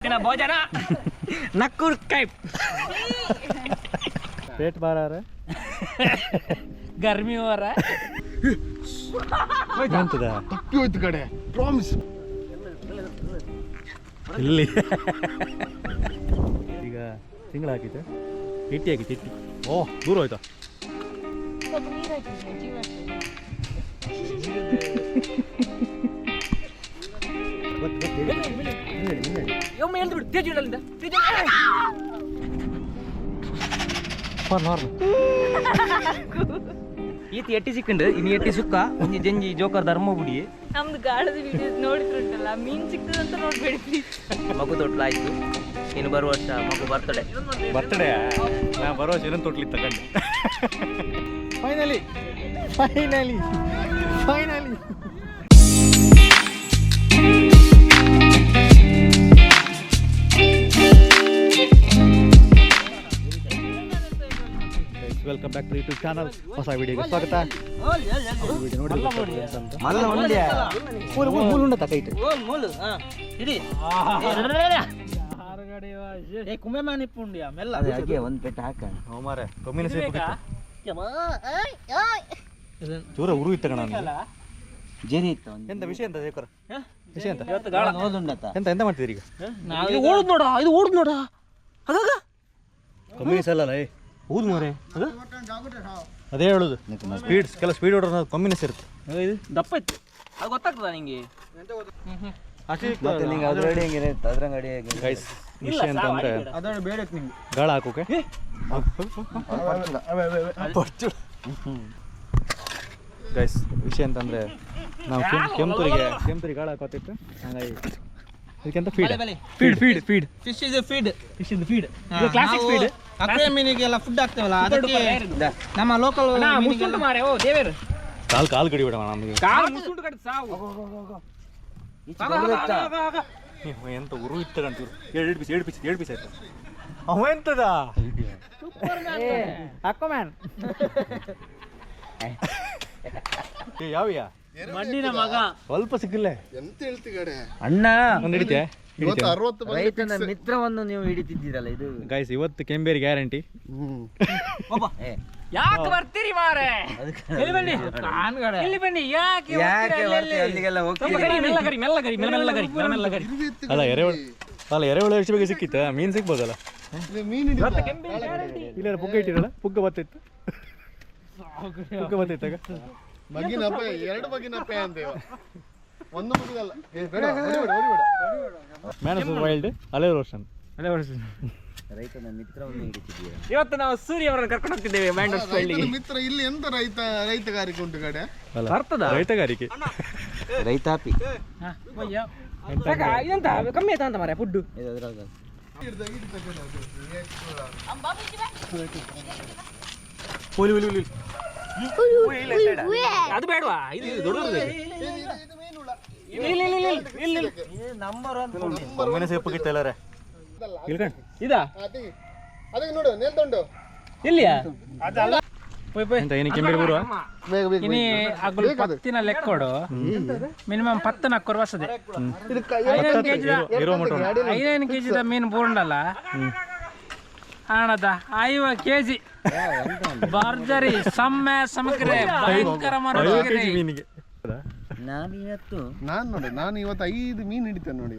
भोजन नक्कुर कैप पेट बाहर आ रहा है गर्मी हो रहा है ಕಡೆ ಪ್ರಾಮಿಸ್ ಇಲ್ಲಿ ಈಗ ತಿಂಗಳು ಹಾಕಿದ್ದೆ ಇಟ್ಟಿ ಹಾಕಿತ್ತು ಇಟ್ಟಿ ಓ ದೂರ ಹೋಯ್ತಾ ಈತಿ ಎಟ್ಟಿ ಸಿಕ್ಕಂಡು ಇನ್ನು ಎಟ್ಟಿ ಸುಕ್ಕ ಒಂಜಿ ಜಂಜಿ ಜೋಕರ್ ಧರ್ಮ ಬುಡಿ ನಮ್ದು ಗಾಳದ ವಿಡಿಯೋಸ್ ನೋಡಿದ್ರುಂಟಲ್ಲ ಮೀನ್ ಸಿಗ್ತದಂತ ನೋಡ್ಬೇಡಿ ಪ್ಲೀಸ್. ಮಗು ತೊಟ್ಲಾಯ್ತು ಇನ್ನು ಬರುವ ವರ್ಷ ಮಗು ಬರ್ತಡೇ ನಾ ಬರೋ ವರ್ಷ ಇನ್ನೊಂದು ತೊಟ್ಲಿ ತಗೊಂಡೆ finally finally finally welcome back to YouTube channel. ಹೊಸ ವಿಡಿಯೋಗೆ ಸ್ವಾಗತ. ಚೂರ ಉರು ಇತ್ತ ಕಣ ಜೇನಿ ಇತ್ತ. ಎಂತ ವಿಷಯ ಎಂತ ಶೇಖರ್ ವಿಷಯ ಎಂತ ಎಂತ ಎಂತ ಮಾಡ್ತಿದ್ದೀರಿ ಈಗ? ಓಡುದು ನೋಡ ಇದು ಓಡುದು ನೋಡ ಅದಾಗ ಕಮ್ಯುನಿಸ್ ಅಲ್ಲ ಊದು ಮಾರೆ ಅದೇ ಹೇಳುದು ಸ್ಪೀಡ್ ಸ್ಪೀಡ್ ಹೊಡ್ರ ಕಮ್ಯುನಿಸ್ ಇರುತ್ತೆ. ಇದು ದಪ್ಪ ಇತ್ತು ಅದು ಗೊತ್ತಾಗ್ತದ ನಿಂಗೆ? ಗೈಸ್ ವಿಷಯ ಅಂತಂದ್ರೆ ಗಾಳ ಹಾಕೋಕೆ ಗೈಸ್ ವಿಷಯ ಅಂತಂದ್ರೆ ನಾವು ಕೆಂಪುರಿಗೆ ಗಾಳ ಹಾಕೋತಿತ್ತು. ಹಾಗಾಗಿ ಇದಕ್ಕೆಂತ feed feed feed feed fish is feed fish is feed classic feed aquarium ಮೀನಿಗೆಲ್ಲ ಫುಡ್ ಹಾಕ್ತೇವಲ್ಲ ಅದಕ್ಕೆ ನಮ್ಮ ಲೋಕಲ್ ಮುಸುಂಟು ಮಾರೆ ಓ ದೇವೇರು ಕಾಲ್ ಕಡಿ ಬಿಡವ ನಮಗೆ ಕಾಲ್ ಮುಸುಂಟು ಕಡಿ ಸಾವು ಎಂತ ಉರು ಇತ್ತ ಕಂಟಿರು 7 ಪೀಸ್ ಆಯ್ತು. ಅವ ಎಂತದ ಅಕ್ವಾಮ್ಯಾನ್ ಯಾವ್ಯಾ ಮಣ್ಣಿನ ಮಗ ಸ್ವಲ್ಪ ಸಿಕ್ಕಿಲ್ಲ ಎಂತ ಹೇಳ್ತಿ ಕಡೆ ಅಣ್ಣ ಒಂದು ಹಿಡಿತೆ ರೈತನ ಮಿತ್ರವನ್ನು ನೀವು ಹಿಡಿತಿದ್ದೀರಲ್ಲ ಇದು ಗೈಸ್ ಇವತ್ತು ಕೆಂಬೇರಿ ಗ್ಯಾರಂಟಿ. ಯಾಕೆ ಬರ್ತೀರಿ ಮಾರೆ? ಇಲ್ಲಿ ಬನ್ನಿ ಇಲ್ಲಿ ಬನ್ನಿ. ಯಾಕೆ ಅಲ್ಲಿಗೆಲ್ಲ ಅಲ್ಲ ಎರೆಹುಳ ಎಷ್ಟು ಬೇಗ ಸಿಕ್ಕಿತ್ತ? ಮೀನ್ ಸಿಗ್ಬೋದಲ್ಲ? ಇಲ್ಲ ಪುಗ್ಗ ಇಟ್ಟಿರಲ್ಲ ಪುಗ್ಗ ಬತ್ತಿತ್ತು ಬಗಿನಪ್ಪ ಎರಡು ಬಗಿನಪ್ಪ ಅಂತೇವ ಒಂದು ಬಗಿನಲ್ಲ ಮ್ಯಾನಸ್ ವೈಲ್ಡ್ ಅಲೆ ರೋಷನ್ ರೈತನ ಮಿತ್ರವನ್ನು ಹಿಡಿತಿದ್ದೀರಾ. ಇವತ್ತು ನಾವು ಸೂರ್ಯ ಅವರನ್ನು ಕರ್ಕೊಂಡು ಹೋಗ್ತಿದ್ದೇವೆ ಮ್ಯಾಂಡೋಸ್ ಫೀಲ್ಡ್ಗೆ. ಮಿತ್ರ ಇಲ್ಲಿ ಎಂತ ರೈತಗಾರಿಕೆ ಉಂಟು ಕಡೆ ಅಲ್ಲ ರೈತಗಾರಿಕೆ ರೈತಾಪಿ ಇದಂತ ಕಮ್ಮಿ ಆಯ್ತಾ ಅಂತ ಮಾರ್ರೆ ಫುಡ್ ಅದು ಬೇಡವಾ? ಇದು ದೊಡ್ಡದು ಸೇಪಕ್ಕಿತ್ತಲ್ಲ ಇದಾ ಅದಕ್ಕೆ ನೋಡು ನೆಲ್ತುಂಟು ಇಲ್ಲಿಯಾ ಇನಿ ಅಗ್ಲು ಪತ್ತಿನ ಲೆಕ್ಕೊಡು ಮಿನಿಮಮ್ 10 ನಕ್ಕರು ವಸದೆ 5 ಕೆಜಿದ ಮೀನು ಬೂರ್ಂಡಲ್ಲ ಹಣದ 5 ಕೆಜಿ ಭರ್ಜರಿ ಸಮ್ಮೆ ಸಮಗ್ರೆ ಭಯಂಕರ ಮೀನಿಗೆ ನಾನು ಇವತ್ತು 5 ಮೀನು ಹಿಡಿತೇನೆ ನೋಡಿ.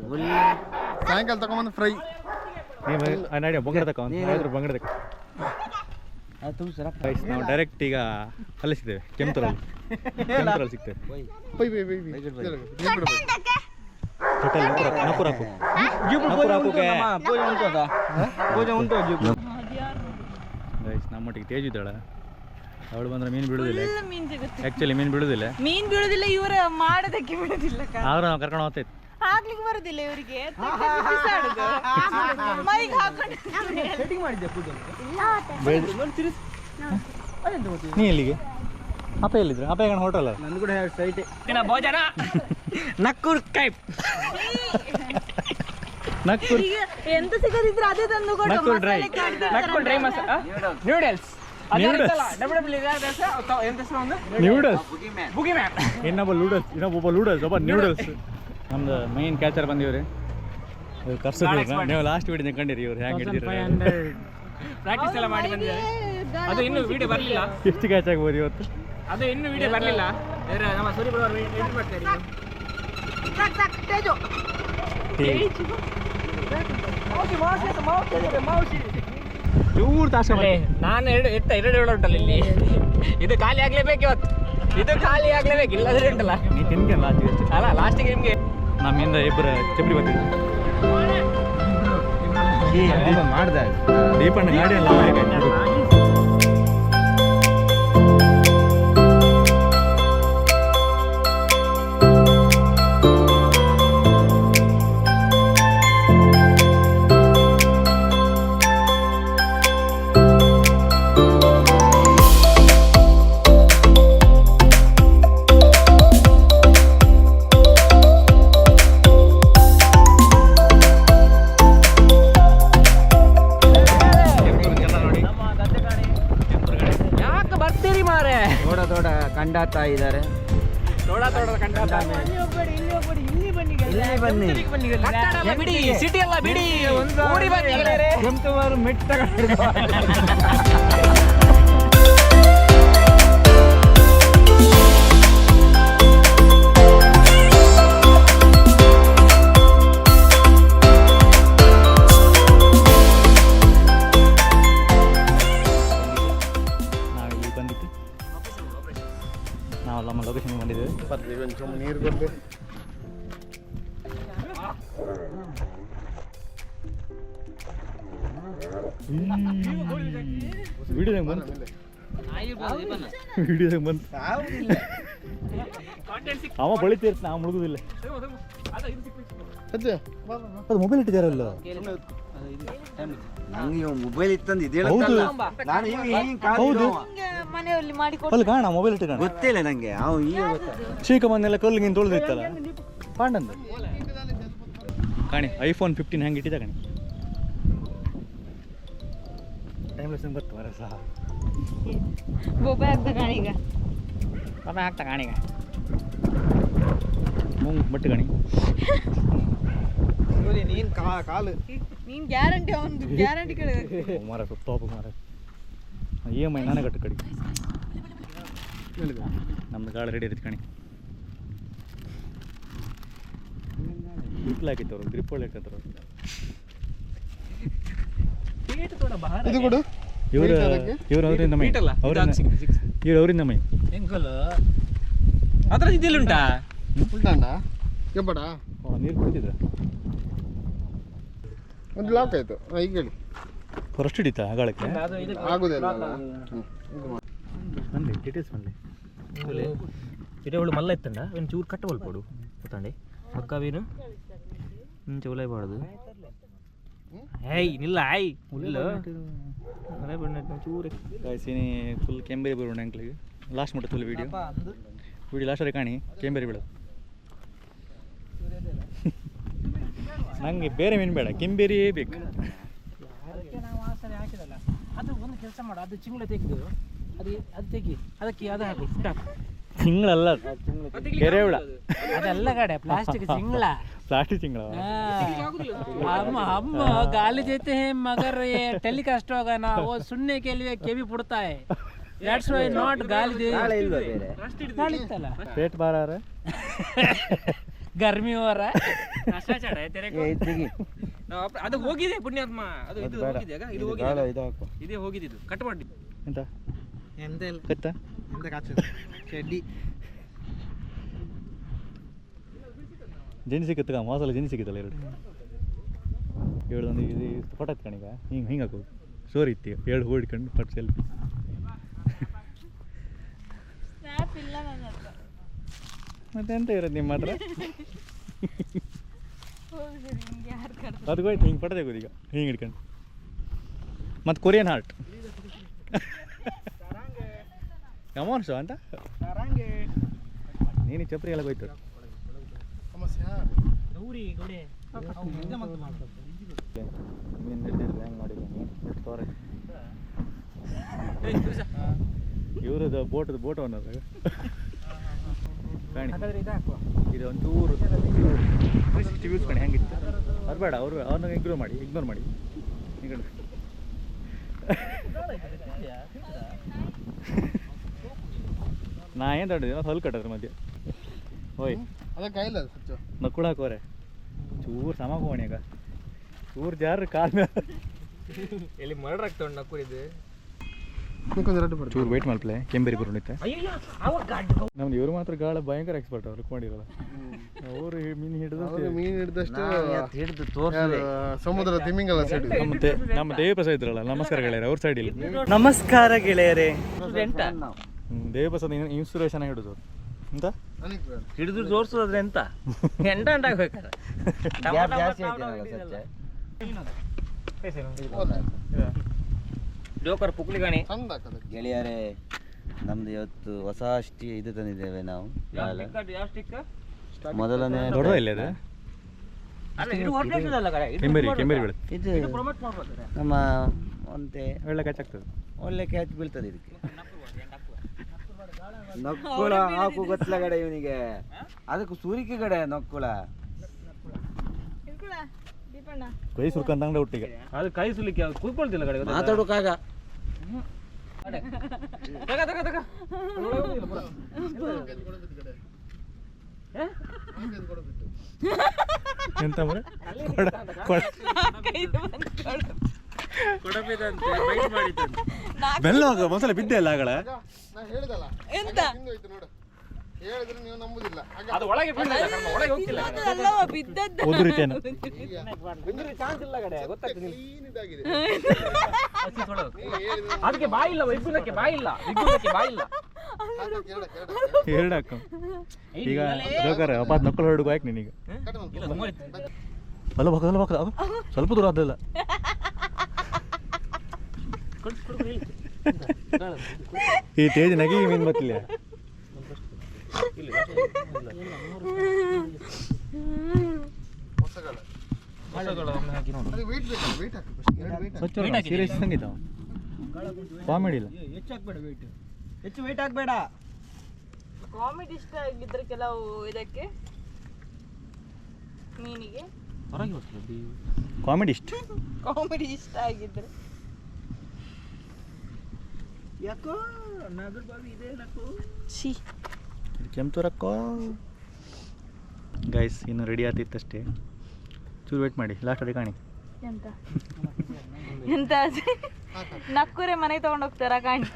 ಸಾಯಂಕಾಲ ತಗೊಂಬಂದು ಫ್ರೈ ನಾವು ಡೈರೆಕ್ಟ್ ಈಗ ಅಲ್ಲಿ ಸಿಗ್ತೇವೆ ಕೆಂಪುರಲ್ಲಿ ಸಿಗ್ತೇವೆ. ನಮ್ಮೊಟ್ಟಿಗೆ ತೇಜ್ ಇದ್ದಾಳ, ಅವಳು ಬಂದ್ರೆ ಮೀನು ಬಿಡುದಿಲ್ಲ. ಆಕ್ಚುಲಿ ಮೀನು ಬಿಡುದಿಲ್ಲ ಇವರು ಮಾಡೋದಕ್ಕೆ ಬಿಡುದಿಲ್ಲ. ಆದ್ರೆ ನಾವು ಕರ್ಕೊಂಡು ಹೋಗ್ತೈತಿ ಹಾಕ್ಲಿಕ್ಕೆ ಬರುದಿಲ್ಲ ಇವರಿಗೆ. ಮೈಗೆ ಹಾಕೊಂಡು ನೀ ಎಲ್ಲಿಗೆ? ಅಪ್ಪ ಎಲ್ಲಿದ್ರು? ಅಪ್ಪ ಈಗ ಹೋಟೆಲ್ ನಂದು ಕೂಡ ಸೈಟ್ ಭೋಜನ ನಕ್ಕೂರ್ ಕೈಪ್ ನಕ್ಕೂರ್ ಎಂತ ಸಿಗದಿದ್ರೆ ಅದೇ ತಂದು ಕೊಡು. ನಕ್ಕೂರ್ ಡ್ರೈ ಮಸಾಲ ನೂಡಲ್ಸ್ ಇನ್ನೊಬ್ಬ ಲೂಡಲ್ಸ್ ಒಬ್ಬ ನ್ಯೂಡಲ್ಸ್. ನಮ್ದು ಮೈನ್ ಕ್ಯಾಚರ್ ಬಂದಿವ್ರಿ. ನೀವು ಲಾಸ್ಟ್ ವಿಡಿಯೋ ಕಂಡಿರಿ ಇವ್ರು ಹೆಂಗೆ ಹಿಡಿದಿರ ಪ್ರಾಕ್ಟೀಸ್ ಎಲ್ಲ ಮಾಡಿ ಬಂದಿದ್ದಾರೆ. ಅದು ಇನ್ನೂ ವಿಡಿಯೋ ಬರಲಿಲ್ಲ. ಎಷ್ಟು ಕ್ಯಾಚ್ ಆಗ್ಬೋದು ಇವತ್ತು? ಅದು ಇನ್ನೂ ವಿಡಿಯೋ ಬರಲಿಲ್ಲ. ನಮ್ಮ ಸೂರಿ ಬರೋರು ಎಡಿಟ್ ಮಾಡ್ತಾರೆ. ಚೂರು ತಾಸ ನಾನು ಎರಡು ಉಂಟಲ್ಲ ಇಲ್ಲಿ. ಇದು ಖಾಲಿ ಆಗ್ಲೇಬೇಕು ಇವತ್ತು. ಇದು ಖಾಲಿ ಆಗ್ಲೇಬೇಕು, ಇಲ್ಲದ್ರೆ ಉಂಟಲ್ಲ ನೀ ತಿನ್ಕಲ್ಲ ಅಲ್ಲ ಲಾಸ್ಟಿಗೆ ನಿಮಗೆ ನಮ್ಮಿಂದ ಇಬ್ಬರು ಚಪ್ಪಲಿ ಬರ್ತಿದ್ವಿ. ಮಾಡ್ದೆ ದೀಪಣ್ಣ ಗಾಡಿ ಎಲ್ಲ ಯಾಕೆ ಬರ್ತೀರಿ ಮಾರೆ? ದೊಡ್ಡ ಕಂಡಾತ ಇದ್ದಾರೆ. ದೊಡ್ಡ ಕಂಡ ಬಿಡಿ, ಸಿಟಿ ಅಲ್ಲ ಬಿಡಿ, ಓಡಿ ಬನ್ನಿ ಗೆಳೆಯರೇ. ಕೆಂಪುವಾರು ಮೆಟ್ಟ ನಾವಿಲ್ಲಿ ಬಂದಿತ್ತು. ನಾವು ನಮ್ಮ ಲೊಕೇಶನ್ಗೆ ಬಂದಿದ್ದೇವೆ. ಬರ್ತೀವಿ ಒಂದು ಚುಮ್ಮ ನೀರು ಕೊಡ್ಲಿ. ವಿಡಿಯೋದಾಗ ಬಂತು, ವಿಡಿಯೋದಾಗ ಬಂತು. ಅವ ಬಳಿತಿರ್ತ ನಾವು ಮುಳುಗುದಿಲ್ಲ. ಅಜ್ಜೆ ಅದು ಮೊಬೈಲ್ ಇಟ್ಟಿದ್ದಾರಲ್ಲ. ನಂಗೆ ಮೊಬೈಲ್ ಇತ್ತಂದು ಹೌದು ಹೌದು ಮನೆಯಲ್ಲಿ ಮಾಡಿ ಅಲ್ಲಿ ಕಾಣ ಮೊಬೈಲ್ ಇಟ್ಟು ಕಾಣ. ಗೊತ್ತಿಲ್ಲ ನಂಗೆ. ಅವು ಈಗ ಶ್ರೀಕಮನ್ನೆಲ್ಲ ಕಲ್ಲಿಗಿಂತ ತೊಳೆದಿತ್ತಲ್ಲ ಪಾಂಡಂದು ಕಾಣಿ. ಐಫೋನ್ 15 ಹೆಂಗೆ ಇಟ್ಟಿದ್ದ ಕಾಣಿ. ಟೈಮ್ಲೆಸ್ ಬರ್ತು ಮರ ಸಹ ಬೊಬ್ಬೆ ಆಗ್ತಾ ಕಾಣೀಗ. ಒಮ್ಮೆ ಹಾಕ್ತಾ ಕಾಣೀಗ. ಮುಂಗ್ ಬಟ್ಟೆ ಕಾಣಿ. ನೀನ್ ಕಾಲು ನೀನ್ ಗ್ಯಾರಂಟಿ, ಅವನು ಗ್ಯಾರಂಟಿ ಕೇಳಿದ. ಮರ ಟಾಪ್ ಮರ EMI ನಾನೇ ಕಟ್ಟು ಕಡಿ. ನಮ್ದು ಗಾಳಿ ರೆಡಿ ಇರುತ್ತೆ ಕಣಿ. ಗ್ರಿಪ್ ಹಾಕಿತ್ತು ಅವರು, ಗ್ರಿಪ್ ಒಳ್ಳೆ ಹಾಕತ್ತರು. ಇದು ಕೊಡು. ಇವರು ಅವರಿಂದ ಮೈ, ಇವ್ರು ಅವರಿಂದ ಮೈ. ಅದ್ರ ಇದಿಲ್ಲುಂಟಾ ಉಲ್ಟಾಂಡ ಕೆಬ್ಬಡ ನೀರು ಕುಡಿತಿದ್ರ ಒಂದು ಲಾಕ್ ಆಯ್ತು. ಈಗ ಹೇಳಿ ಫಸ್ಟ್ ಹಿಡಿತಾ ಆಗಾಳಕ್ಕೆ ಆಗುದಿಲ್ಲ. ಬಂದೆ ಡೀಟೇಲ್ಸ್ ಬಂದೆ. ಇಡವಳು ಮಲ್ಲ ಇತ್ತಂಡ ಒಂದು ಚೂರು ಕಟ್ಟವಲ್ಪಡು ಗೊತ್ತಾಂಡೆ ಪಕ್ಕ ವೀನು ಚೌಲಾಯ್ಬಾರ್ದು. ಏಯ್ ನಿಲ್ಲ ಆಯ್ ಇಲ್ಲ ಮಳೆ ಬಣ್ಣ ಚೂರು ಗಾಯ್ಸಿನಿ ಫುಲ್ ಕೆಂಬೇರಿ ಬರೋಣ ಅಂಕ್ಲಿಗೆ ಲಾಸ್ಟ್ ಮುಟ್ಟ ಫುಲ್ ವಿಡಿಯೋ ಲಾಸ್ಟಲ್ಲಿ ಕಾಣಿ ಕೆಂಬೇರಿ ಬೀಳೋದು. ನನಗೆ ಬೇರೆ ಮೀನು ಬೇಡ, ಕೆಂಬೇರಿಯೇ ಬೇಕು. ನಾವು ಆ ಸರಿ ಹಾಕಿದಲ್ಲ ಅದು ಒಂದು ಕೆಲಸ ಮಾಡು, ಅದು ಚಿಂಗ್ಳ ತೆಗೆದು ಅದು ತೆಗಿ, ಅದಕ್ಕೆ ಅದು ಹಾಕು ಫುಡ್ ಹಾಕು. ಚಿಂಗಳಲ್ಲ ಕೆರೆಹುಳ, ಅದೆಲ್ಲ ಕಡೆ ಪ್ಲಾಸ್ಟಿಕ್ चिंगला प्लास्टिक चिंगला। हम गाली देते हैं मगर ये टेलीकास्ट होगा ना वो सुनने के लिए केवी पड़ता है, दैट्स व्हाई नॉट गाली दे। पेट बाहर आ रहा है, गर्मी हो रहा है, नशा चढ़ा है तेरे को। ಅದು ಹೋಗಿದೆ ಪುಣ್ಯಾತ್ಮ, ಅದು ಇದು ಹೋಗಿದೆ ಈಗ, ಇದು ಹೋಗಿದೆ, ಇದೇ ಹೋಗಿದೆ, ಇದು ಕಟ್ ಮಾಡಿ ಎಂತ ಎಂತ ಇಲ್ಲ ಕಟ್ಟ ಎಂತ ಕಾಚು ಚೆಡ್ಡಿ ಜೆನ್ಸಿ ಸಿಕ್ಕತ್ತಗ ಮಾಸಲ ಜೆನ್ಸಿ ಸಿಕ್ಕಿತ್ತಲ್ಲ ಎರಡು ಒಂದು ಇದು ಫೋಟೋ ಕಣೀಗ ಹಿಂಗೆ ಹಿಂಗೆ ಹಾಕೋದು ಸ್ಟೋರಿ ಇತ್ತು ಎರಡು ಹೊಡ್ಕೊಂಡು ಫಟ್ ಸೆಲ್ಫಿ ಸ್ನ್ಯಾಪ್ ಇಲ್ಲ ನನ್ನ ಹತ್ರ, ಮತ್ತೆ ಎಂತ ಇರೋದು ನಿಮ್ಮ ಹತ್ರ ನಿಮ್ಗೆ ಯಾರು ಕರ್ದು ಅದಕ್ಕೆ ಹೋಯ್ತು ಹಿಂಗೆ ಫೋಟೋ ತೆಗೋದು ಈಗ ಹಿಂಗೆ ಹಿಡ್ಕೊಂಡು ಮತ್ತು ಕೊರಿಯನ್ ಹಾರ್ಟ್ ಕಮೋನ್ ಶೋ ಅಂತ ನೀನು ಚಪ್ರಿ ಎಲ್ಲ ಹೋಯ್ತು ಇವ್ರದ್ದು ಬೋಟ್ ಅನ್ನೋದು ಕಾಣಿ ಇದು ಒಂಚೂರು 360 ವ್ಯೂಸ್ ಕಣಿ ಹೆಂಗಿತ್ತು ಅದು ಬೇಡ ಅವ್ರನ್ನ ಇಗ್ನೋರ್ ಮಾಡಿ ಈಗ ನಾ ಏನು ತಗೊಂಡಿದ್ದೀನ ಸ್ವಲ್ಪ ಕಟ್ಟದ್ರ ಮಧ್ಯೆ ಓಯ್ ಅದಕ್ಕೆ ಇಲ್ಲ ಸ್ವಚ್ಛ ನಕ್ಕುಳ ಹಾಕೋರೆ ಚೂರು ಸಮಾಕೋಣಿಯಾಗ ಚೂರು ಜಾರ ಕಾಲ್ ಮೇಲೆ ಇಲ್ಲಿ ಮರ್ಡರ್ ಆಗ್ತಾವ ನಕ್ಕೂರಿದ್ದು ಚೂರು ವೇಟ್ ಮಾಡ್ಲೇ ಕೆಂಬೇರಿ ಬರೋಣಿತ್ತೆ ನಮ್ದು ಇವರು ಮಾತ್ರ ಗಾಳ ಭಯಂಕರ ಎಕ್ಸ್ಪರ್ಟ್ ಅವ್ರು ಕೊಂಡಿರಲ್ಲ ಅವರು ಮೀನು ಹಿಡಿದಷ್ಟು ಸಮುದ್ರ ತಿಮಿಂಗಲ ಸೈಡ್ ನಮ್ಮ ದೇವಪ್ರಸಾದ್ ಇದ್ರಲ್ಲ ನಮಸ್ಕಾರ ಗೆಳೆಯರೆ ಅವ್ರ ಸೈಡ್ ಇಲ್ಲ ನಮಸ್ಕಾರ ಗೆಳೆಯರೆ ದೇವಪ್ರಸಾದ್ ಇನ್ಸ್ಪಿರೇಷನ್ ಹಿಡಿದು ಎಂತ ಹಿಡಿದು ತೋರಿಸೋದ್ರೆ ಎಂತ ಎಂಟ ಆಗ್ಬೇಕಾರೆ ಜೋಕರ್ ಪುಕ್ಲಿ ಗಾಣಿ ಚಂದ ಆಗ್ತದೆ. ಗೆಳೆಯರೇ ನಮ್ದು ಇವತ್ತು ಹೊಸ ಇದು ತಂದಿದ್ದೇವೆ ನಾವು ಮೊದಲನೇ ದೊಡ್ಡದ ಇಲ್ಲ ಅದು ಕೆಂಬೇರಿ ಬೀಳುತ್ತೆ ಇದು ನಮ್ಮ ಒಂತೆ ಒಳ್ಳೆ ಕ್ಯಾಚ್ ಆಗ್ತದೆ ಒಳ್ಳೆ ಕ್ಯಾಚ್ ಬೀಳ್ತದೆ ಇದಕ್ಕೆ ನಕ್ಕುಳ ಹಾಕು ಗೊತ್ತಲ ಗಡೆ ಇವನಿಗೆ ಅದಕ್ಕೆ ಸೂರಿಕೆ ಗಡೆ ನಕ್ಕುಳ ಕೈ ಸುರ್ಕಂದಂಗ ಒಟ್ಟಿಗೆ ಅದು ಕೈ ಸುಲಿಕ್ಕೆ ಕೂತ್ಕೊಳ್ತಿಲ್ಲ ಕಡೆ ಮಾತಾಡೋಕಾಗ ಎಂತ ಬೆಲ್ಲ ಒಂದ್ಸಲ ಬಿದ್ದೆ ಅಲ್ಲ ಆಗಳೆ ನಾ ಹೇಳಿದಲ್ಲ ಎಂತ ಹಿಂದೋಯ್ತು ನೋಡು ಹೇಳಿದ್ರೆ ನೀವು ನಂಬುದಿಲ್ಲ ಅದು ಒಳಗೆ ಬೀಳಲ್ಲ ಕರ್ಮ, ಒಳಗೆ ಹೋಗ್ತಿಲ್ಲ ಕಡೆ. ಅದಲ್ಲವ ಬಿದ್ದದ್ದು ಒಂದು ರೀತಿಯನ್ನು ಚಾನ್ಸ್ ಇಲ್ಲ ಕಡೆ ಗೊತ್ತಾಗ್ತದೆ ನಿಮ್ಗೆ. ಕ್ಲೀನ್ ಇದಾಗಿದೆ ಅದಕ್ಕೆ ಬಾಯಿಲ್ಲ ವಿಗ್ಗುಲಕ್ಕೆ ಬಾಯಿಲ್ಲ ವಿಗ್ಗುಲಕ್ಕೆ ಬಾಯಿಲ್ಲ ಎರಡು ಹಾಕು ಈಗ ಜೋಕರ್ ಅಪಾತ್ ನಕ್ಕಳು ಹೊರಡುಗು ಯಾಕೆ ನಿನಗೆ ಅಲ್ಲ ಬಾಕ ಸ್ವಲ್ಪ ದೂರ ಆದಲ್ಲ ಈ ತೇಜ್ ನಗಿ ಮೀನ್ ಬತ್ತಿಲ್ಲ ಸ್ವಚ್ಛ ಸೀರಿಯಸ್ ಸಂಗೀತ ಕಾಮಿಡಿ ಇಲ್ಲ ಹೆಚ್ಚು ವೇಟ್ ಹಾಕ್ಬೇಡ. ಕಾಮಿಡಿ ಇಷ್ಟ ಆಗಿದ್ರೆ ಕೆಲವು ಇದಕ್ಕೆ ಮೀನಿಗೆ ಕಾಮಿಡಿ ಇಷ್ಟ ಕಾಮಿಡಿ ಇಷ್ಟ ಆಗಿದ್ರೆ ಯಾಕೋ ನಾಗರ ಬಾವಿ ಇದೆ ನಕ್ಕು ಛೀ ಕೆಂಪುರಕ್ಕೋ ಗೈಸ್ ಇನ್ನು ರೆಡಿ ಆಗ್ತಿತ್ತಷ್ಟೇ ಚೂರು ವೇಟ್ ಮಾಡಿ ಲಾಸ್ಟ್ ಅದೇ ಕಾಣಿ ಎಂತ ಎಂತ ನಕ್ಕೂರೆ ಮನೆಗೆ ತಗೊಂಡು ಹೋಗ್ತಾರ ಕಾಣಿ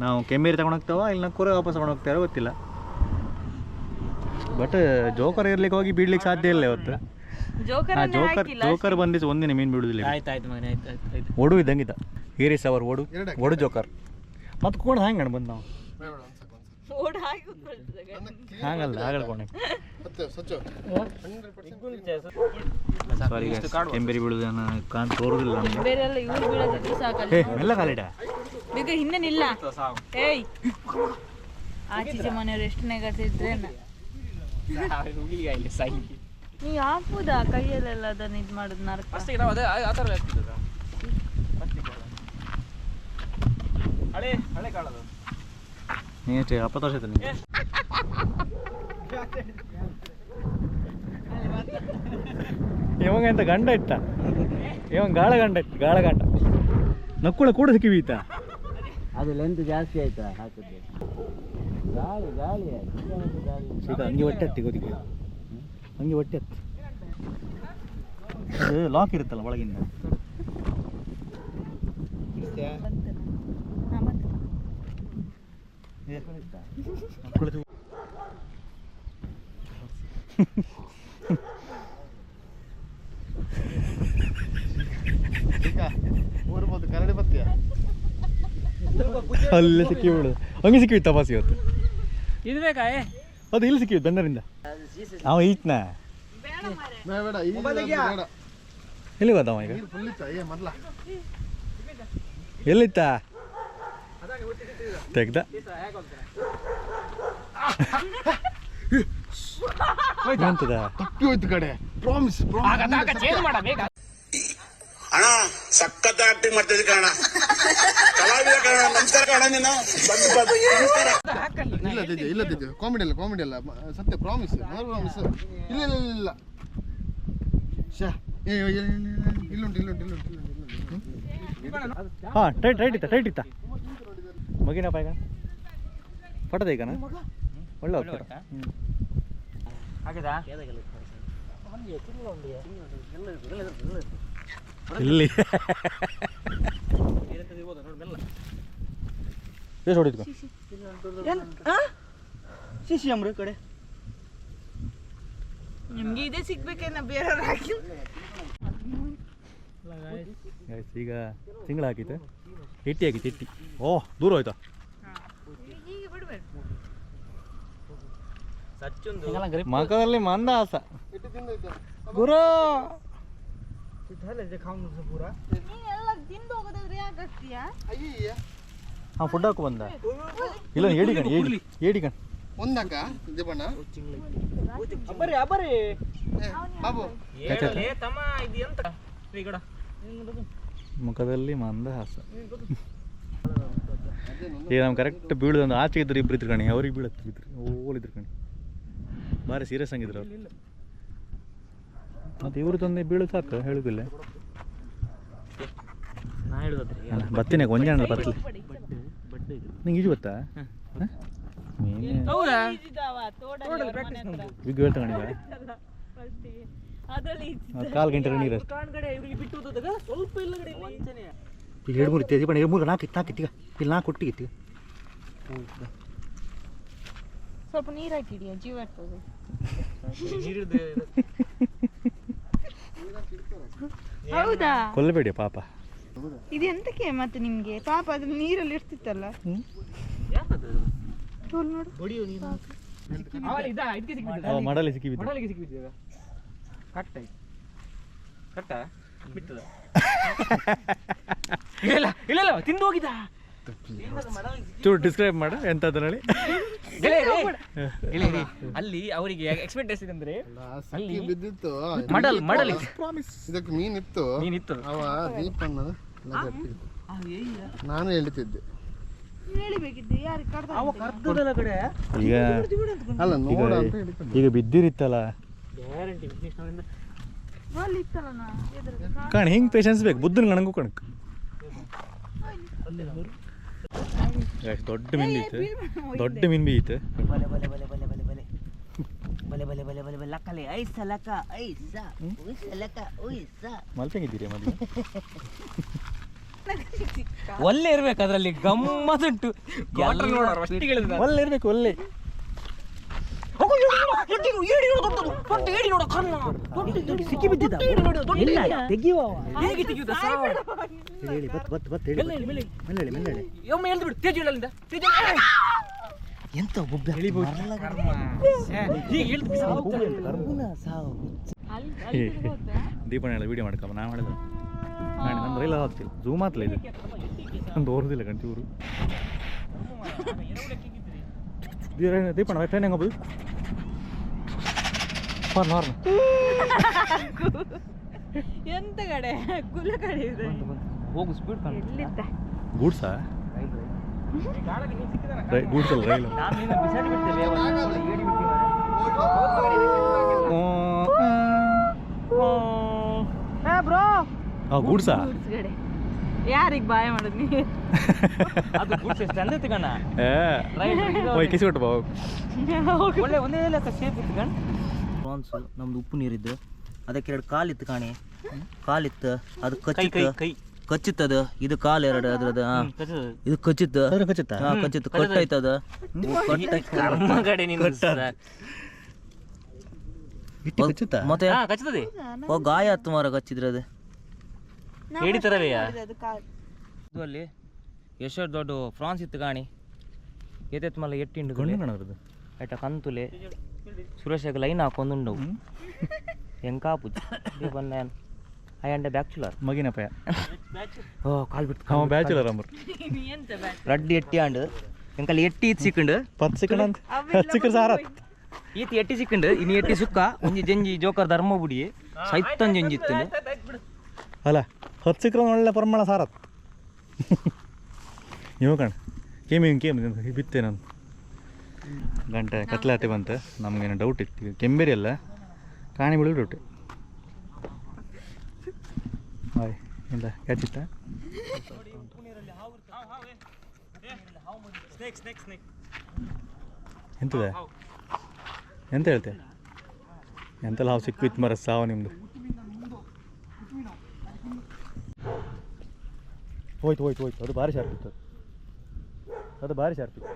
ನಾವು ಕೆಂಬೇರಿ ತಗೊಂಡು ಹೋಗ್ತಾವ ಇಲ್ಲಿ ನಕ್ಕೂರ ವಾಪಸ್ ತಗೊಂಡು ಹೋಗ್ತಾರೋ ಗೊತ್ತಿಲ್ಲ ಬಟ್ ಜೋಕರ್ ಇರ್ಲಿಕ್ಕೆ ಹೋಗಿ ಬಿಡ್ಲಿಕ್ಕೆ ಸಾಧ್ಯ ಇಲ್ಲ ಇವತ್ತು ಜೋಕರ್ ಜೋಕರ್ ಬಂದಿದ್ದು ಒಂದಿನ ಮೀನು ಬಿಡುದಿಲ್ಲ ಆಯ್ತಾಯ್ತು ಮಗನೇ ಆಯ್ತು ಓಡು ಇದ್ದಂಗಿದ್ದ ಹೀರಿಸ್ ಅವರ್ ಓಡು ಜೋಕರ್ ಮತ್ತೆ ಕೂಡ ಹಂಗೆ ಬಂದು ನಾವು ಓಡ್ ಹಾಗೆ ಕೂತ್ಕೊಳ್ತದೆ ಹಾಗಲ್ಲ ಆಗಲ್ಕೊಂಡೆ ಸಾರಿ ಕೆಂಬೇರಿ ಬಿಡುವುದನ್ನು ತೋರುದಿಲ್ಲ ನಮಗೆ ಬೇರೆ ಎಲ್ಲ ಇವ್ರು ಬೀಳೋದಿದ್ರು ಸಾಕಲ್ಲ ಎಲ್ಲ ಕಾಲಿಡ ಬೇಗ ಹಿಂದೆ ನಿಲ್ಲ ಏಯ್ ಆಚೀಚೆ ಮನೆಯವ್ರು ಎಷ್ಟು ನೆಗಡ್ತಿದ್ರೆ ನೀ ಹಾಕುದಾ ಕೈಯಲ್ಲೆಲ್ಲ ಅದನ್ನ ಇದು ಮಾಡುದು ನರ್ಕ ಅಷ್ಟೇ ನಾವು ಅದೇ ಆ ಥರ ಆಗ್ತದೆ ಹಳೆ ಕಾಳದು ನೀನಷ್ಟೇ 20 ವರ್ಷ ಆಯ್ತು ನಿಮಗೆ ಇವಾಗ ಎಂತ ಗಂಡ ಇಟ್ಟ ಇವಾಗ ಗಾಳ ಗಂಡ ನಕ್ಕುಳ ಕೂಡ ಸಿಕ್ಕಿವಿ ಈತ ಅದು ಲೆಂತ್ ಜಾಸ್ತಿ ಆಯ್ತಾ ಹಾಕಿದ್ದು ಗಾಳಿ ಸೀತಾ ಹಂಗೆ ಹೊಟ್ಟೆ ಹತ್ತಿ ಗೊತ್ತಿಗೆ ಹಂಗೆ ಹೊಟ್ಟೆ ಹತ್ತಿ ಅದು ಲಾಕ್ ಇರುತ್ತಲ್ಲ ಒಳಗಿಂದ ಕರಡಿ ಬತ್ತಿಯ ಅಲ್ಲೇ ಸಿಕ್ಕಿ ಬಿಡುದು ಹಂಗೆ ಸಿಕ್ಕಿವಿ ತಪಾಸಿ ಇವತ್ತು ಇದು ಬೇಕಾ ಅದು ಇಲ್ಲಿ ಸಿಕ್ಕಿವಿ ಬೆನ್ನರಿಂದ ಅವ ಈತ್ನ ಬೇಡ ಈಗ ಬೇಡ ಎಲ್ಲಿ ಹೋದವ ಈಗ ಫುಲ್ ಇತ್ತ ಮೊದ್ಲ ಎಲ್ಲಿತ್ತ ತೆಗ್ದ ಎಂತದ ತಪ್ಪಿ ಹೋಯ್ತು ಕಡೆ ಪ್ರಾಮಿಸ್ ಚೇಂಜ್ ಮಾಡ ಬೇಗ ಅಣ್ಣ ಸಖತ್ ಆಕ್ಟಿಂಗ್ ಮಾಡ್ತಿದ್ದೆ ಕಣ ಕಲಾವಿದ ಕಣ ನಮಸ್ಕಾರ ಕಣ ನೀನು ಇಲ್ಲ ತಿದ್ದೆ ಕಾಮಿಡಿ ಅಲ್ಲ ಸತ್ಯ ಪ್ರಾಮಿಸ್ ಪ್ರಾಮಿಸ್ ಇಲ್ಲ ಇಲ್ಲುಂಟು ಹಾಂ ಟೈಟ್ ಇತ್ತ ಮಗಿನ ಪಾಯ್ಗ ಫೋಟೋ ತೆಗಿಕಣ ಒಳ್ಳೆ ಫೋಟೋ ಹಾಕಿದಾ ಇಲ್ಲಿ ಎಷ್ಟು ಹೊಡಿದ್ಕೊ ಶಿಶಿ ಅಮ್ರ ಈ ಕಡೆ ನಿಮ್ಗೆ ಇದೇ ಸಿಗ್ಬೇಕೇನ ಬೇರೆಯವ್ರು ಹಾಕಿ ಈಗ ತಿಂಗಳು ಹಾಕಿತ್ತು ಎಟ್ಟಿ ಹಾಕಿತ್ತು ಎಟ್ಟಿ ಓಹ್ ದೂರ ಹೋಯ್ತಾ ಹೀಗೆ ಬಿಡ್ಬೇಕು ಮಕದಲ್ಲಿ ಮಂದಾಸ ಗುರು ನೀನೆಲ್ಲ ತಿಂದು ಹೋಗೋದಾದ್ರೆ ಯಾಕೆ ಆಗ್ತೀಯಾ ಹಾಂ ಫುಡ್ ಹಾಕು ಬಂದ ಇಲ್ಲ ಏಡಿಕಣ್ ಒಂದಕ್ಕ ದೀಪಣ್ಣ ಬಾಬು ತಮ್ಮ ಇದು ಎಂತ ಈಗ ಮುಖದಲ್ಲಿ ಮಂದಹಾಸ ಈಗ ನಮ್ಗೆ ಕರೆಕ್ಟ್ ಬೀಳೋದು ಆಚೆ ಇದ್ರು ಇಬ್ರು ಇದ್ರು ಕಣಿ ಅವ್ರಿಗೆ ಬೀಳತ್ತೆ ಬಿದ್ರು ಓಲಿದ್ರು ಕಣಿ ಭಾರಿ ಸೀರಿಯಸ್ ಆಗಿದ್ರು ಅವ್ರು ಮತ್ತು ಇವ್ರು ತಂದೆ ಬೀಳು ಸಾಕು ಹೇಳುದಿಲ್ಲ ನಾ ಹೇಳುದಾದ್ರೆ ಬತ್ತಿನ ಕೊಂಜಾಣ ಬತ್ತಲಿ ನಿಂಗೆ ಈಜು ಗೊತ್ತಾ ಬಿಗ್ ಹೇಳ್ತಾ ಕಣಿ ಕಾಲು ಗಂಟೆ ನೀರು ಸ್ವಲ್ಪ ಇಲ್ಲ ಕಡೆ ಈಗ 2-3 ಇತ್ತು ದೀಪಣ್ಣ 2-3 4 ಇತ್ತು ಇಲ್ಲಿ 4 ಕೊಟ್ಟಿಗೆ ಸ್ವಲ್ಪ ನೀರು ಹಾಕಿಡಿಯ ಜೀವ ಇರ್ತದೆ ಹೌದಾ ಕೊಲ್ಲಬೇಡಿ ಪಾಪ ಇದು ಎಂತಕ್ಕೆ ಮತ್ತೆ ನಿಮ್ಗೆ ಪಾಪ ಅದ್ರ ನೀರಲ್ಲಿ ಇರ್ತಿತ್ತಲ್ಲ ಮಡಲಿ ಸಿಕ್ಕಿಬಿದ್ದು ಮಡಲಿಗೆ ಸಿಕ್ಕಿಬಿಟ್ಟಿದೆ ಕಟ್ಟ ಬಿಟ್ಟದ ಇಲ್ಲ ಇಲ್ಲ ಇಲ್ಲ ತಿಂದು ಹೋಗಿದ್ದ ಚೂರು ಡಿಸ್ಕ್ರೈಬ್ ಮಾಡ ಎಂತದ್ದು ಹೇಳಿ ಅಲ್ಲಿ ಅವರಿಗೆ ಎಕ್ಸ್ಪೆಕ್ಟೇಷನ್ ಅಂದ್ರೆ ಅಲ್ಲಿ ಬಿದ್ದಿತ್ತು ಮಡಲ್ ಇದಕ್ಕೆ ಮೀನಿತ್ತು ಅವ ದೀಪಣ್ಣ ನಾನು ಹೇಳ್ತಿದ್ದೆ ಹೇಳಿಬೇಕಿದ್ದು ಯಾರಿಗೆ ಕಡ್ದ ಕಡೆ ಈಗ ಅಲ್ಲ ನೋಡ ಅಂತ ಹೇಳ್ತಿದ್ದೆ. ಈಗ ಬಿದ್ದಿರಿತ್ತಲ್ಲ ಗ್ಯಾರಂಟಿ ಅಲ್ಲಿ ಇತ್ತಲ್ಲ ನಾ ಎದುರು ಕಣ್ ಹಿಂಗೆ ಪೇಷನ್ಸ್ ಬೇಕು ಬುದ್ಧನ ನನಗೂ ಕಣಕ್ ದೊಡ್ಡ ಮೀನು ಇತ್ತು ದೊಡ್ಡ ಮೀನು ಬಿ ಇತ್ತು ಮಲ್ಪಂಗಿದ್ದೀರಿ ಮೊದಲು ಒಳ್ಳೆ ಇರ್ಬೇಕು ಅದ್ರಲ್ಲಿ ಗಮ್ಮತ್ತುಂಟು ಒಳ್ಳೆ ಇರ್ಬೇಕು ಒಳ್ಳೆ ಸಿಕ್ಕಿ ಬಿದ್ದಿದ್ದ ಹೇಗೆ ತೆಗೆಯುವುದ ಹೇಳಿ ಬತ್ ಹೇಳಿ ಒಮ್ಮೆ ಎಳ್ದು ಬಿಡು ತೇಜು ಹೇಳಲಿಂದ ಎಂತ ಒಬ್ಬ ದೀಪಣ್ಣ ಹೇಳ ವಿಡಿಯೋ ಮಾಡ್ಕಮ್ಮ ನಾ ಮಾಡಿದ ನಾನು ರೈಲ್ ಆಗ್ತಿಲ್ಲ ಝೂಮ್ ಆಗ್ತಿಲ್ಲ ಇದು ಒಂದು ಓರ್ದಿಲ್ಲ ಗಂಟೆ ಊರು ದೀಪಣ್ಣ ಟ್ರೈನ್ ಹೆಂಗ ಹೋಗ್ಬೋದು ಹಾರ್ನ್ ಎಂತ ಕಡೆ ಕುಲ ಕಡೆ ಇದೆ ಹೋಗು ಸ್ಪೀಡ್ ಎಲ್ಲಿದ್ದ ಗೂಡ್ಸಾ ಗೂಡ್ಸ್ ಅಲ್ಲ ರೈಲು ಬಿಸಾಡಿ ಬಿಡ್ತೇವೆ ಗೂಡ್ಸಾ ಗೂಡ್ಸ್ ಕಡೆ ಯಾರಿಗೆ ಬಾಯ ಮಾಡೋದು ನೀ ಅದು ಗುಡ್ಸ್ ಎಷ್ಟು ಅಂದ ತಿಗಣ್ಣ ಕಿಸಿ ಕೊಟ್ಟು ಬಾ ಒಳ್ಳೆ ಒಂದೇ ಲೆಕ್ಕ ಶೇಪ್ ಇತ್ತು ಕಣ್ ಪ್ರಾನ್ಸು ನಮ್ದು ಉಪ್ಪು ನೀರಿದ್ದು ಅದಕ್ಕೆ 2 ಕಾಲಿತ್ತು ಕಾಣಿ ಕಾಲಿತ್ತು ಅದು ಕಚ್ಚಿತ್ತದು ಇದು ಕಾಲು 2 ಅದ್ರದ್ದು ಇದು ಕಚ್ಚಿತ್ತು ಕಚ್ಚಿತ್ತು ಕಟ್ಟಾಯ್ತದ ಮತ್ತೆ ಗಾಯ ಆಯ್ತು ಮಾರ ಕಚ್ಚಿದ್ರೆ ಅದು ಹೇಳಿತಾರವೇ ಅಲ್ಲಿ ಎಷ್ಟು ದೊಡ್ಡ ಫ್ರಾನ್ಸ್ ಇತ್ತು ಕಾಣಿ ಎತ್ತೆತ್ತು ಮಲ್ಲ ಎಟ್ಟಿಂಡು ಗಂಡು ಆಯ್ತಾ ಕಂತುಲೆ ಸುರೇಶಕ್ಕೆ ಲೈನ್ ಹಾಕೊಂಡುಂಡು ಎಂಕಾಪು ಬಂದ ಅಯ್ಯಂಡೆ ಬ್ಯಾಚುಲರ್ ಮಗಿನ ಪಯ ಓ ಕಾಲ್ ಬಿಟ್ಟು ಬ್ಯಾಚುಲರ್ ಅಂಬರ್ ರಡ್ಡಿ ಎಟ್ಟಿ ಆಂಡು ಎಂಕಲ್ಲಿ ಎಟ್ಟಿ ಇತ್ತು ಸಿಕ್ಕಂಡು 10 ಸೆಕೆಂಡ್ ಅಂತ 10 ಸೆಕೆಂಡ್ ಸಾರ ಈತ ಎಟ್ಟಿ ಸಿಕ್ಕಂಡು ಇನ್ನು ಎಟ್ಟಿ ಸುಕ್ಕ ಒಂಜಿ ಜಂಜಿ ಜೋಕರ್ ಧರ್ಮ ಬುಡಿ ಸೈತನ್ ಜಂಜಿ ಇತ್ತು ಅಲ್ಲ 10 ಸೆಕೆಂಡ್ ಒಳ್ಳೆ ಪ್ರಮಾಣ ಸಾರತ್ ನೀವು ಕಣ ಕೇಮಿ ಬಿತ್ತೆ ನಾನು ಗಂಟೆ ಕತ್ಲಾತೆ ಬಂತು ನಮಗೇನು ಡೌಟ್ ಇತ್ತು ಕೆಂಬೇರಿ ಅಲ್ಲ ಕಾಣಿ ಬಿಡೋ ಡೌಟ್ ಹಾಯ್ ಇಲ್ಲ ಕ್ಯಾಚಿತ್ತ ಎಂತದೆ ಎಂತ ಹೇಳ್ತೆ ಎಂತೆಲ್ಲ ಹಾವು ಸಿಕ್ಕಿತ್ತು ಮರ ಸಾವು ನಿಮ್ಮದು ಹೋಯ್ತು ಅದು ಭಾರಿ ಶಾರ್ಪ್ ಇತ್ತು ಅದು ಭಾರಿ ಶಾರ್ಪ್ ಇತ್ತು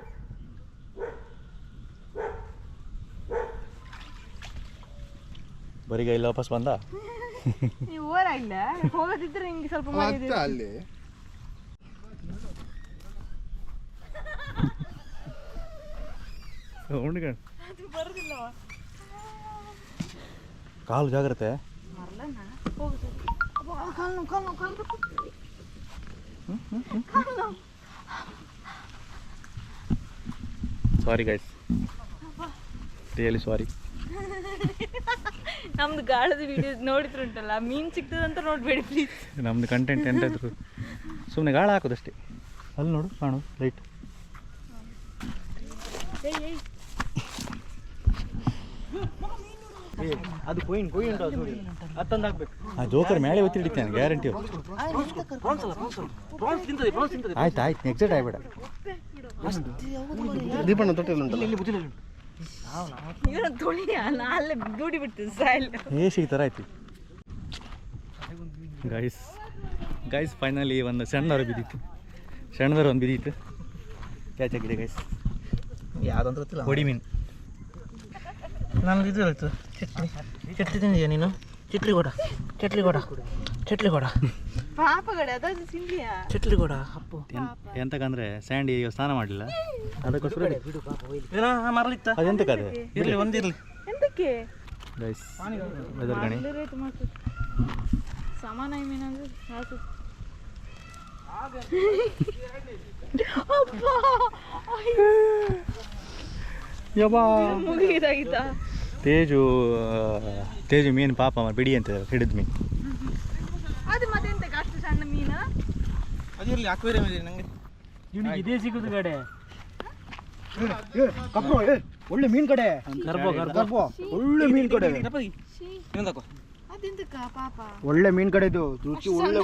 ಬರೀಗ ಇಲ್ಲ ವಾಪಸ್ ಬಂದ ನೀವು ಓರ ಇಲ್ಲ ಹೋಗೋದಿದ್ರೆ ನಿಂಗೆ ಸ್ವಲ್ಪ ಮತ್ತೆ ಅಲ್ಲಿ ಉಂಡ್ಕೊಂಡು ಅದು ಬರುದಿಲ್ಲ ಕಾಲು ಜಾಗ್ರತೆ ಸಾರಿ ಗೈಸ್ ರಿಯಲಿ ಸಾರಿ ನಮ್ದು ಗಾಳದ ವಿಡಿಯೋ ನೋಡಿದ್ರುಂಟಲ್ಲ ಮೀನ್ ಸಿಗ್ತದಂತ ನೋಡ್ಬೇಡಿ ಪ್ಲೀಸ್. ನಮ್ದು ಕಂಟೆಂಟ್ ಎಂತಾದ್ರು ಸುಮ್ಮನೆ ಗಾಳ ಹಾಕೋದಷ್ಟೇ ಅಲ್ಲಿ ನೋಡು ಕಾಣು ಲೈಟ್ ಅದು ಕೊಯ್ನ್ ಉಂಟು ಅದು ಹತ್ತೊಂದು ಹಾಕ್ಬೇಕು. ಆ ಜೋಕರ್ ಮೇಲೆ ಒತ್ತಿ ಹಿಡಿತಾನೆ ಗ್ಯಾರಂಟಿ ಆಯ್ತು ಎಕ್ಸಿಟ್ ಆಗ್ಬೇಡ ದೀಪಣ್ಣ ತೊಟ್ಟೆಲ್ಲ ಉಂಟಲ್ಲ ಇವನ ತುಳಿಯ ಅಲ್ಲೇ ದೂಡಿ ಬಿಡ್ತದೆ ಸಾಯಿಲ್ ಏಸಿ ಈ ಥರ ಆಯ್ತು ಗೈಸ್ ಫೈನಲಿ ಒಂದು ಸಣ್ಣವರು ಒಂದು ಬಿದ್ದಿತ್ತು ಕ್ಯಾಚ್ ಆಗಿದೆ ಗೈಸ್ ಯಾವುದಂತ ಗೊತ್ತಿಲ್ಲ. ಹೊಡಿ ಮೀನು ನನಗೆ ಇದು ಹೇಳ್ತು ಚಟ್ಲಿ ತಿಂದಿಯಾ ನೀನು? ಚಟ್ಲಿ ಕೊಡ ಪಾಪಗಡೆ ಅದಾದ್ರು ತಿಂದಿಯಾ? ಚಟ್ಲಿ ಕೊಡ ಅಪ್ಪು ಎಂತಕ್ಕಂದ್ರೆ ಸ್ಯಾಂಡಿ ಈಗ ಸ್ನಾನ ಮಾಡಲಿಲ್ಲ ಅದಕ್ಕೋಸ್ಕರ ಮರಳಿತ್ತ ಅದೆಂತಕ್ಕದೆ ಇರಲಿ ಒಂದಿರಲಿ ಎಂತಕ್ಕೆ ಗೈಸ್ ವೆದರ್ ಗಣಿ ರೇಟ್ ಮಾಡ್ತದೆ ಸಮಾನ ಮೀನಂದ್ರೆ ಸಾಕು. ಮುಗಿದಾಗಿತ್ತಾ? ತೇಜು ಮೀನು ಪಾಪ ಬಿಡಿ ಅಂತ ಹಿಡಿದ ಮೀನು ಅದು ಮತ್ತೆ ಎಂತಕ್ಕೆ ಅಷ್ಟು ಸಣ್ಣ ಮೀನ? ಅದಿರಲಿ ಅಕ್ವೇರಿಯಂ ಇದೆ ನಂಗೆ. ಇವನಿಗೆ ಇದೇ ಸಿಗುದು ಕಡೆ ಒಳ್ಳೆ ಮೀನು ಕಡೆ ಒಳ್ಳೆ ಮೀನು ಕಡೆ ಅದೆಂತಕ್ಕ ಪಾಪ ಒಳ್ಳೆ ಮೀನು ಕಡೆ ಇದು ರುಚಿ ಒಳ್ಳೆ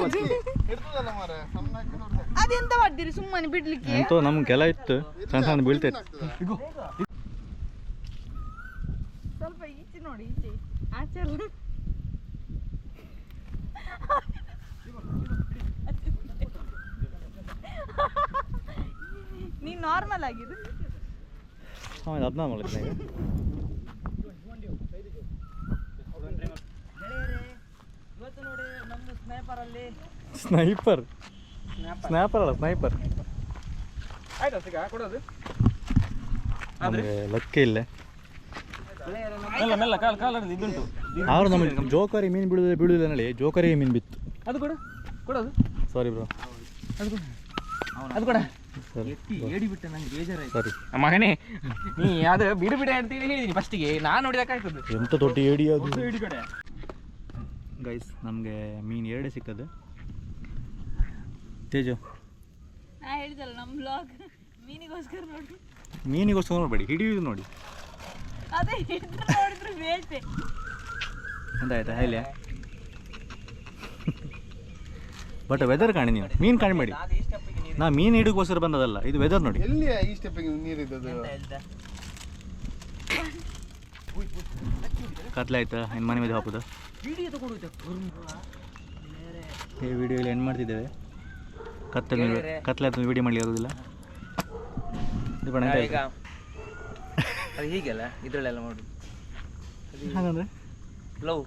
ಹಿಡ್ತದಲ್ಲ ಮಾರ್ರೆ, ಸಣ್ಣ ಹಾಕಿ ನೋಡ್ದೆ. ಅದೆಂತ ಮಾಡ್ತೀರಿ ಸುಮ್ಮನೆ ಬಿಡ್ಲಿಕ್ಕೆ? ಎಂತೋ ನಮ್ಗೆ ಕೆಲ ಇತ್ತು ಸಣ್ಣ ಬೀಳ್ತೈತೆ ಸ್ವಲ್ಪ ಈಚೆ ನೋಡಿ, ಈಚೆ ಆಚೆ ಅಲ್ಲ. ನೀನ್ ನಾರ್ಮಲ್ ಆಗಿದ್ದು ಅದನ್ನ ಮಾಡಿದ್ನ ಈಗ ಇವತ್ತು ನೋಡಿ ನಮ್ದು ಸ್ನೈಪರ್ ಅಲ್ಲಿ ಸ್ನೈಪರ್ ಅಲ್ಲ ಸ್ನೈಪರ್ ಆಯ್ತಾ ಸಿಗ ಕೊಡೋದು ನಮಗೆ ಲಕ್ಕೆ ಇಲ್ಲ ಮೆಲ್ಲ ಕಾಲ ಇದುಂಟು ಆದ್ರೂ ನಮಗೆ ಜೋಕರಿ ಮೀನು ಬೀಳುದಿಲ್ಲ ನಳಿ ಜೋಕರಿ ಮೀನು ಬಿತ್ತು ಅದು ಕೊಡೋದು ಸಾರಿ ಬ್ರೋ ಅದು ಕೊಡ ಏಡಿ ಬಿಟ್ಟೆ ನಂಗೆ ಬೇಜಾರಾಯ್ತು. ಸಾರಿ ಮಗನೇ ನೀ ಅದು ಬಿಡು ಅಂತೇಳಿ ಹೇಳಿದೀನಿ ಫಸ್ಟಿಗೆ ನಾನು ನೋಡಿದಕ್ಕಾಗ್ತದೆ ಎಂತ ದೊಡ್ಡ ಏಡಿ ಅದು ಇಡಿ ಕಡೆ ಗೈಸ್ ನಮಗೆ ಮೀನು ಎರಡೇ ಸಿಕ್ಕದು ತೇಜು ನಾ ಹೇಳಿದಲ್ಲ ನಮ್ಮ ಬ್ಲಾಗ್ ಮೀನಿಗೋಸ್ಕರ ನೋಡಿ. ಮೀನಿಗೋಸ್ಕರ ನೋಡಬೇಡಿ ಹಿಡಿಯುದು ನೋಡಿ ಅದೇ ಹಿಡಿದ್ರೆ ನೋಡಿದ್ರೆ ಬೇಟೆ. ಎಂತ ಆಯ್ತಾ ಹೇಳಿ ಬಟ್ ವೆದರ್ ಕಾಣಿ ನೀವು ಮೀನು ಕಾಣಬೇಡಿ ನಾ ಮೀನು ಹಿಡಿಗೋಸ್ಕರ ಬಂದದಲ್ಲ ಇದು ವೆದರ್ ನೋಡಿ ಎಲ್ಲಿ ಈ ಸ್ಟೆಪ್ಪಿಗೆ ನೀರಿದ್ದದು? ಕತ್ಲಾಯ್ತಾ ಇನ್ನು ಮನೆ ಮೇಲೆ ಹಾಕೋದು ಈ ವಿಡಿಯೋಲಿ ಎಂಡ್ ಮಾಡ್ತಿದ್ದೇವೆ ಕತ್ಲಾಯ್ತು ವಿಡಿಯೋ ಮಾಡಲಿ ಆಗೋದಿಲ್ಲ ಈಗ ಅದು ಹೀಗೆಲ್ಲ ಇದ್ರಲ್ಲೆಲ್ಲ ಮಾಡು ಹಾಗಂದ್ರೆ ಲವ್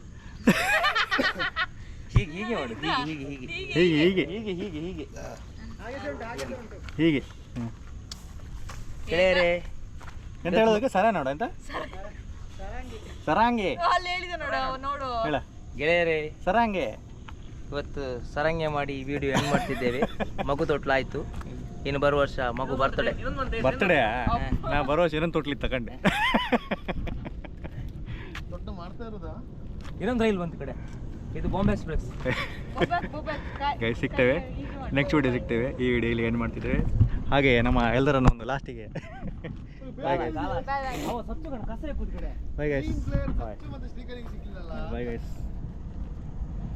ಹೀಗೆ ಮಾಡು ಹೀಗೆ ಹೀಗೆ ಗೆಳೆಯರೇ ಎಂತ ಹೇಳೋದಕ್ಕೆ ಸರ ನೋಡ ಎಂತ ಸರಾಂಗೆ ಅಲ್ಲಿ ಹೇಳಿದ ನೋಡು ಹೇಳ ಗೆಳೆಯರೇ ಸರಾಂಗೆ ಇವತ್ತು ಸರಂಗೆ ಮಾಡಿ ವಿಡಿಯೋ ಎಂಡ್ ಮಾಡ್ತಿದ್ದೇವೆ. ಮಗು ತೊಟ್ಲಾಯ್ತು, ಇನ್ನು ಬರುವ ವರ್ಷ ಮಗು ಬರ್ತಡೆ. ನಾ ಬರೋ ವರ್ಷ ಏನೊಂದು ತೊಟ್ಲಿ ತಗೊಂಡೆ ದೊಡ್ಡ ಮಾಡ್ತಾ ಇರೋದಾ? ಇನ್ನೊಂದು ರೈಲ್ ಬಂತು ಕಡೆ, ಇದು ಬಾಂಬೆ ಎಕ್ಸ್ಪ್ರೆಸ್. ಗೈ ಸಿಗ್ತೇವೆ ನೆಕ್ಸ್ಟ್ ವಿಡಿಯೋ ಸಿಗ್ತೇವೆ. ಈ ವಿಡಿಯೋ ಇಲ್ಲಿ ಎಂಡ್ ಮಾಡ್ತಿದ್ದೇವೆ. ಹಾಗೆ ನಮ್ಮ ಎಲ್ಲರನ್ನು ಒಂದು ಲಾಸ್ಟಿಗೆ ಬಾಯ್ ಗೈಸ್ ಮತ್ತೆ ಸ್ಟಿಕರಿಗೆ ಸಿಕ್ಕಿಲ್ಲಲ್ಲ. ಬಾಯ್ ಗೈಸ್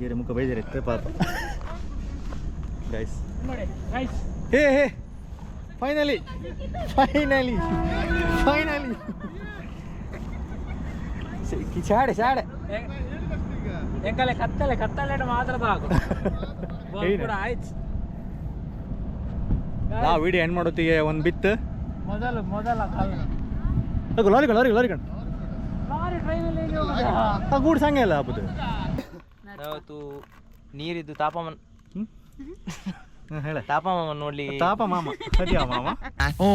ಏರೆ ಮುಖ ಬೇಜಾರಿತ್ತು ಪಾಪ ಗೈಸ್ ನೋಡಿ ಗೈಸ್ ಹೇ ಹೇ ಫೈನಲಿ ಫೈನಲಿ ಫೈನಲಿ ಚಾಡೆ ಚಾಡೆ ಎಂಕಲೆ ಕತ್ತಲೆ ಮಾತ್ರ ಬಾಕು ಕೂಡ ಆಯ್ತು ನಾವು ವಿಡಿಯೋ ಎಂಡ್ ಮಾಡೋತ್ತಿಗೆ ಒಂದು ಬಿತ್ತು ಮೊದಲ ಕಾಲ ಲಾರಿ ಲಾರಿ ಕಣ್ ಲಾರಿ ಡ್ರೈವಲ್ಲಿ ಆ ಗೂಡು ಸಂಗೆ ಅಲ್ಲ ಹಬ್ಬದು ಯಾವತ್ತು ನೀರಿದ್ದು ತಾಪಮಾನ ಹೇಳ ತಾಪಮಾನ ನೋಡ್ಲಿ ತಾಪ ಮಾಮ ಸದ್ಯ ಮಾಮ ಓ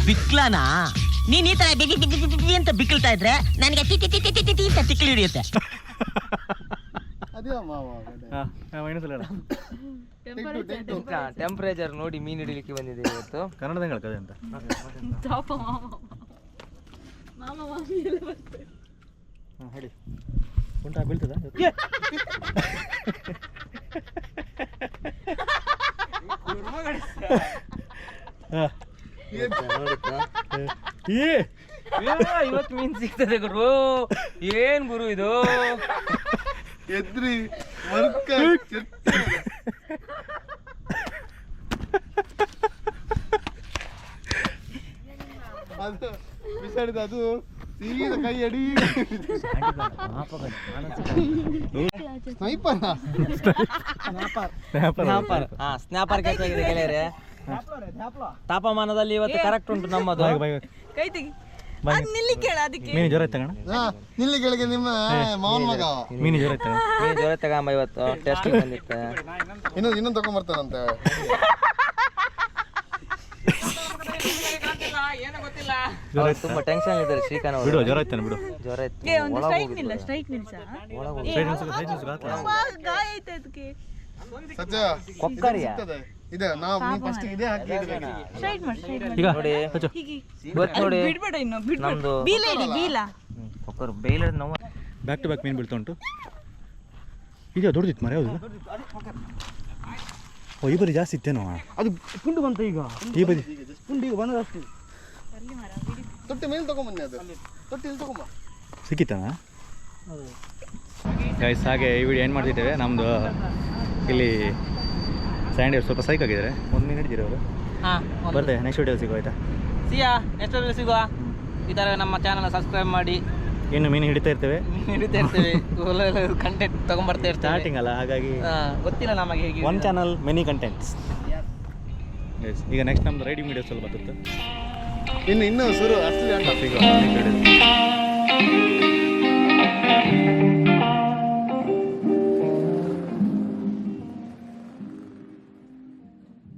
ಬಿಕ್ಲನಾ ನೀನ್ ಈ ತರ ಬಿಗಿ ಅಂತ ಬಿಕ್ಕಳ್ತಾ ಇದ್ರೆ ನನಗೆ ತಿಕ್ಕಲಿ ಹಿಡಿಯುತ್ತೆ ಅದೇ ಮಾವ ಮೈನಸಲ್ಲ ಟೆಂಪರೇಚರ್ ನೋಡಿ ಮೀನು ಹಿಡಿಲಿಕ್ಕೆ ಬಂದಿದೆ ಇವತ್ತು. ಕನ್ನಡದಂಗೆ ಹೇಳ್ಕದೆ ಅಂತ ತಾಪ ಮಾಮ ಮಾಮಿ ಎಲ್ಲ ಬರ್ತಾರೆ. ಹೇಳಿ ಉಂಟಾ ಬೀಳ್ತದ ಇವತ್ತು ಮೀನ್ ಸಿಗ್ತದೆ ಗುರು. ಏನ್ ಗುರು ಇದು? ಎದ್ರಿ ವರ್ಕ ಅದು ಬಿಸಾಡಿದ ಅದು ಸೀದಾ ಕೈ ಅಡಿ ಸ್ನೈಪರ್ ಸ್ನ್ಯಾಪರ್ ಕ್ಯಾಚ್ ಆಗಿದೆ ಗೆಳೆಯರೆ. ತಾಪಮಾನದಲ್ಲಿ ಇವತ್ತು ಕರೆಕ್ಟ್ ಉಂಟು ನಮ್ಮದು. ಕೈ ತೆಗಿ ಅದ್ ನಿಲ್ಲಿ ಕೇಳ ಅದಕ್ಕೆ ಮೀನು ಜ್ವರ ಇತ್ತಗಣ ನಿಲ್ಲಿ ಕೆಳಗೆ ನಿಮ್ಮ ಮಾವನ್ ಮಗ ಮೀನು ಜ್ವರ ಇತ್ತಗಣ ಮೀನು ಜ್ವರ ತಗೊಂಬ ಇವತ್ತು ಟೆಸ್ಟ್ ಬಂದಿತ್ತು. ಇನ್ನೊಂದು ತಗೊಂಡ್ಬರ್ತಾನಂತೆ. ಅವ್ರು ತುಂಬಾ ಟೆನ್ಷನ್ ಇದ್ದಾರೆ ಶ್ರೀಕಾಂತ್ ಅವರು. ಬಿಡು ಜ್ವರ ಇತ್ತಾನೆ ಬಿಡು ಜ್ವರ ಇತ್ತು. ಏ ಒಂದು ಸ್ಟ್ರೈಕ್ ನಿಲ್ಸ ಗಾಯ ಐತೆ ಅದಕ್ಕೆ. ಸತ್ಯ ಕೊಕ್ಕರಿಯ ಇದೆ ನಾವು ಫಸ್ಟ್ ಇದೇ ಹಾಕಿ ಸ್ಟ್ರೈಟ್ ಮಾಡಿ ಈಗ ನೋಡಿ ಹೀಗೆ ಇವತ್ತು ನೋಡಿ ಬಿಡ್ಬೇಡ ಇನ್ನು ಬಿಡ್ಬೇಡ. ನಮ್ದು ಬೀಲ ಇಡಿ ಬೀಲ. ಕೊಕ್ಕರ್ ಬೇಯ್ಲ ನೋವು. ಬ್ಯಾಕ್ ಟು ಬ್ಯಾಕ್ ಮೀನು ಬೀಳ್ತಾ ಉಂಟು. ಇದೆಯಾ ದೊಡ್ಡದಿತ್ತು ಮರ ಯಾವುದು? ಓ ಈ ಬದಿ ಜಾಸ್ತಿ ಇತ್ತೇನೋ. ಅದು ಪುಂಡು ಬಂತ ಈಗ. ಈ ಬದಿ ಪುಂಡು ಈಗ ಬಂದದಷ್ಟು. ತೊಟ್ಟಿ ಮೇಲೆ ತಗೊಂಬನ್ನಿ. ಅದು ತೊಟ್ಟಿ ಇಲ್ಲಿ ತಗೊಂಬ ಸಿಕ್ಕಿತ್ತಾನ ಗೈಸ್. ಹಾಗೆ ಈ ವಿಡಿಯೋ ಏನು ಮಾಡ್ತಿದ್ದೇವೆ, ನಮ್ಮದು ಇಲ್ಲಿ ಸ್ಯಾಂಡಿ ಸ್ವಲ್ಪ ಸೈಕ್ ಆಗಿದ್ದಾರೆ. ಒಂದು ಮೀನು ಹಿಡಿದಿರಿ ಅವರು. ಬರ್ತೇವೆ ನೆಕ್ಸ್ಟ್ ವಿಡಿಯೋ ಸಿಗೋ ಆಯ್ತಾ? ಸಿಯಾ ನೆಕ್ಸ್ಟ್ ವಿಡಿಯೋ ಸಿಗುವ. ಈ ಥರ ನಮ್ಮ ಚಾನಲ್ ಸಬ್ಸ್ಕ್ರೈಬ್ ಮಾಡಿ. ಇನ್ನು ಮೀನು ಹಿಡಿತಾ ಇರ್ತೇವೆ, ಹಿಡಿತಾ ಇರ್ತೇವೆ, ಕಂಟೆಂಟ್ ತಗೊಂಡ್ಬರ್ತಾ ಇರ್ತೇವೆ. ಸ್ಟಾರ್ಟಿಂಗ್ ಅಲ್ಲ ಹಾಗಾಗಿ ಗೊತ್ತಿಲ್ಲ ನಮಗೆ ಹೇಗೆ. One channel many contents. ಈಗ ನೆಕ್ಸ್ಟ್ ನಮ್ದು ರೈಡಿಂಗ್ ವಿಡಿಯೋಸ್ ಎಲ್ಲ ಬರ್ತದೆ. ಇನ್ನು ಶುರು ಅಷ್ಟು ಸಿಗುವ ನೆಕ್ಸ್ಟ್ ವಿಡಿಯೋ.